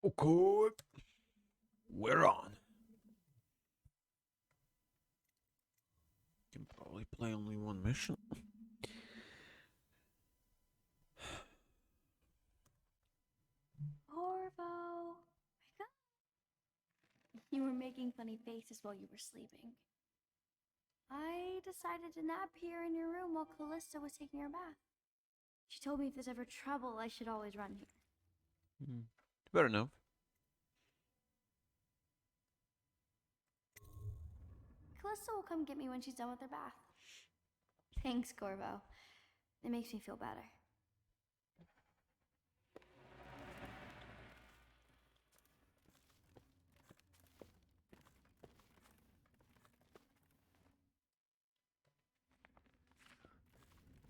Okay, we're on. Can probably play only one mission. Corvo, wake up. You were making funny faces while you were sleeping. I decided to nap here in your room while Callista was taking her bath. She told me if there's ever trouble, I should always run here. Better know. Callista will come get me when she's done with her bath. Thanks, Corvo. It makes me feel better.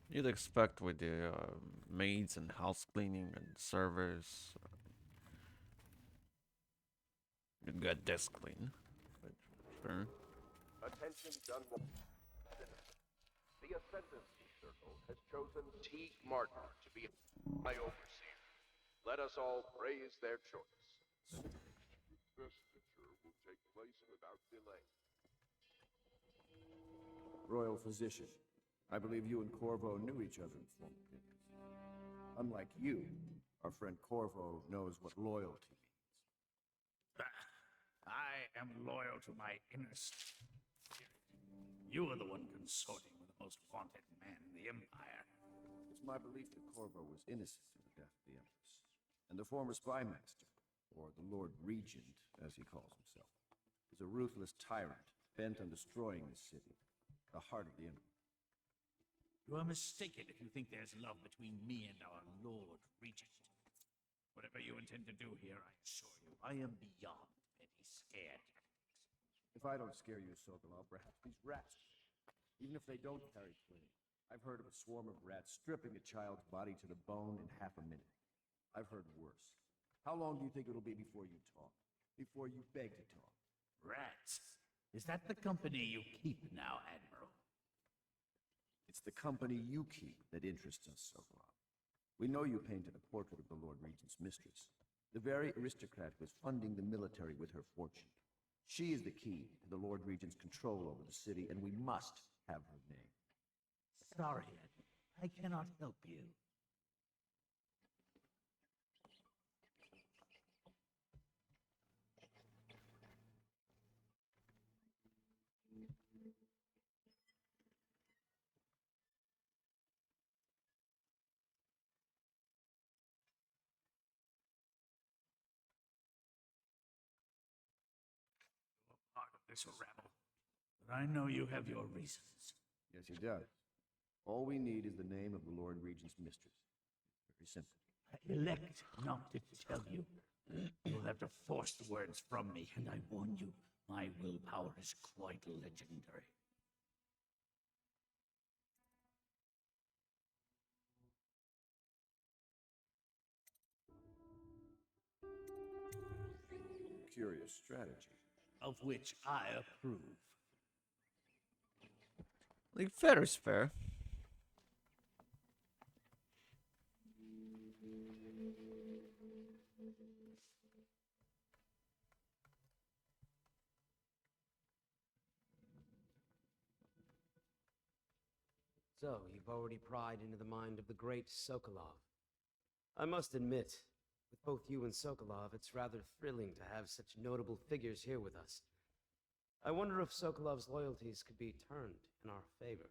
You'd expect with the maids and house cleaning and servers, you'd get this clean. But sure. Attention, Dunwall. The Ascendancy Circle has chosen Teague Martin to be my overseer. Let us all praise their choice. Investiture will take place without delay. Royal Physician, I believe you and Corvo knew each other in former days. Unlike you, our friend Corvo knows what loyalty means. I am loyal to my inner spirit. You are the one consorting with the most wanted man in the Empire. It's my belief that Corvo was innocent in the death of the Empress, and the former spy master, or the Lord Regent, as he calls himself, is a ruthless tyrant bent on destroying this city, the heart of the Empire. You are mistaken if you think there's love between me and our Lord Regent. Whatever you intend to do here, I assure you, I am beyond any scare tactics. If I don't scare you, Sokolov, perhaps these rats, even if they don't carry flame. I've heard of a swarm of rats stripping a child's body to the bone in half a minute. I've heard worse. How long do you think it'll be before you talk? Before you beg to talk? Rats? Is that the company you keep now, Admiral? It's the company you keep that interests us, Sokolov. We know you painted a portrait of the Lord Regent's mistress, the very aristocrat who is funding the military with her fortune. She is the key to the Lord Regent's control over the city, and we must have her name. Sorry, Admiral. I cannot help you. Part of this rabble, but I know you have your reasons. Yes, he does. All we need is the name of the Lord Regent's mistress. Very simple. I elect not to tell you. You'll have to force the words from me, and I warn you, my willpower is quite legendary. Curious strategy. Of which I approve. Like, fair is fair. So, you've already pried into the mind of the great Sokolov. I must admit, with both you and Sokolov, it's rather thrilling to have such notable figures here with us. I wonder if Sokolov's loyalties could be turned in our favor.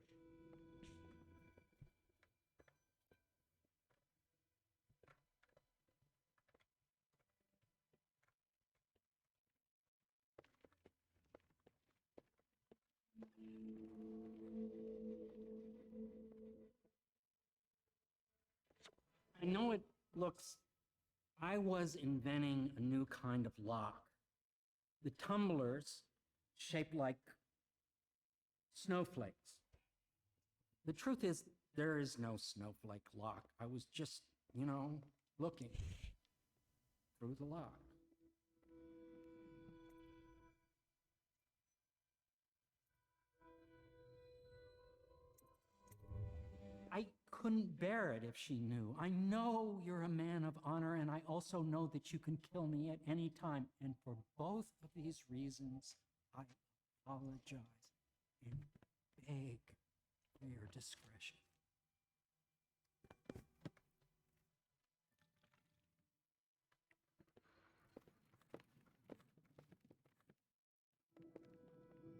I know it looks... I was inventing a new kind of lock. The tumblers shaped like snowflakes. The truth is, there is no snowflake lock. I was just, looking through the lock. I couldn't bear it if she knew. I know you're a man of honor, and I also know that you can kill me at any time. And for both of these reasons, I apologize and beg for your discretion.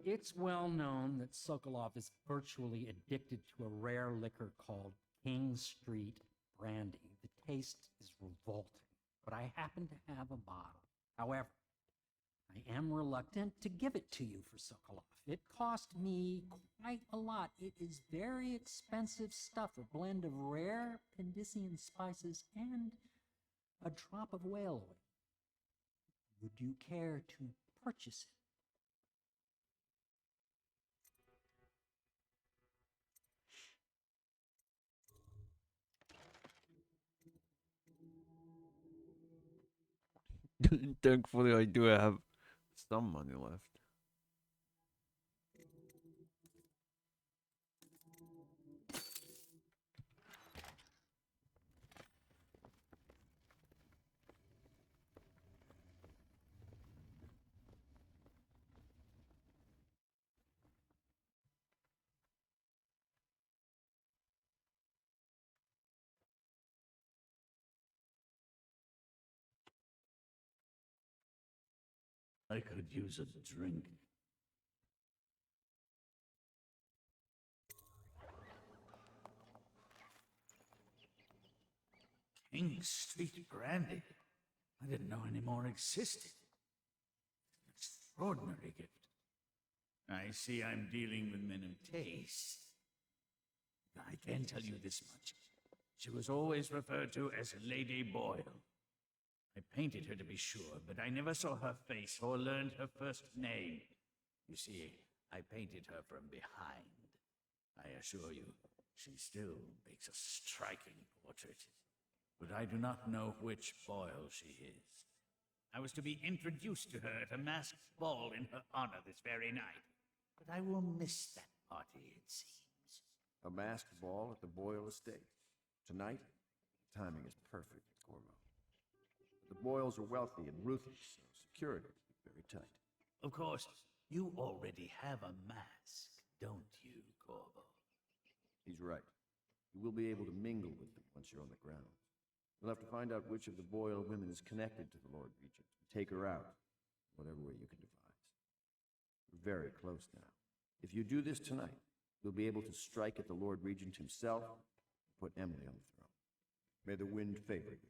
It's well known that Sokolov is virtually addicted to a rare liquor called King Street brandy. The taste is revolting, but I happen to have a bottle. However, I am reluctant to give it to you for Sokolov. It cost me quite a lot. It is very expensive stuff, a blend of rare Pendician spices and a drop of whale oil. Would you care to purchase it? Thankfully, I do have some money left. I could use a drink. King Street brandy. I didn't know any more existed. Extraordinary gift. I see I'm dealing with men of taste. I can tell you this much. She was always referred to as Lady Boyle. I painted her to be sure, but I never saw her face or learned her first name. You see, I painted her from behind. I assure you, she still makes a striking portrait. But I do not know which Boyle she is. I was to be introduced to her at a masked ball in her honor this very night. But I will miss that party, it seems. A masked ball at the Boyle estate. Tonight? Timing is perfect, Corvo. The Boyles are wealthy and ruthless, so security is very tight. Of course, you already have a mask, don't you, Corvo? He's right. You will be able to mingle with them once you're on the ground. You'll have to find out which of the Boyle women is connected to the Lord Regent. Take her out, whatever way you can devise. We're very close now. If you do this tonight, you'll be able to strike at the Lord Regent himself and put Emily on the throne. May the wind favor you.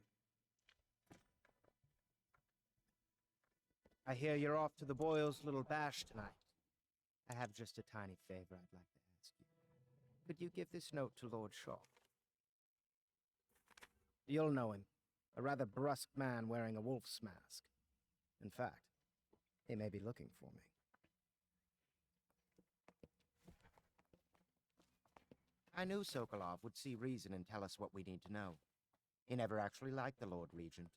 I hear you're off to the Boyles' little bash tonight. I have just a tiny favor I'd like to ask you. Could you give this note to Lord Shaw? You'll know him. A rather brusque man wearing a wolf's mask. In fact, he may be looking for me. I knew Sokolov would see reason and tell us what we need to know. He never actually liked the Lord Regent.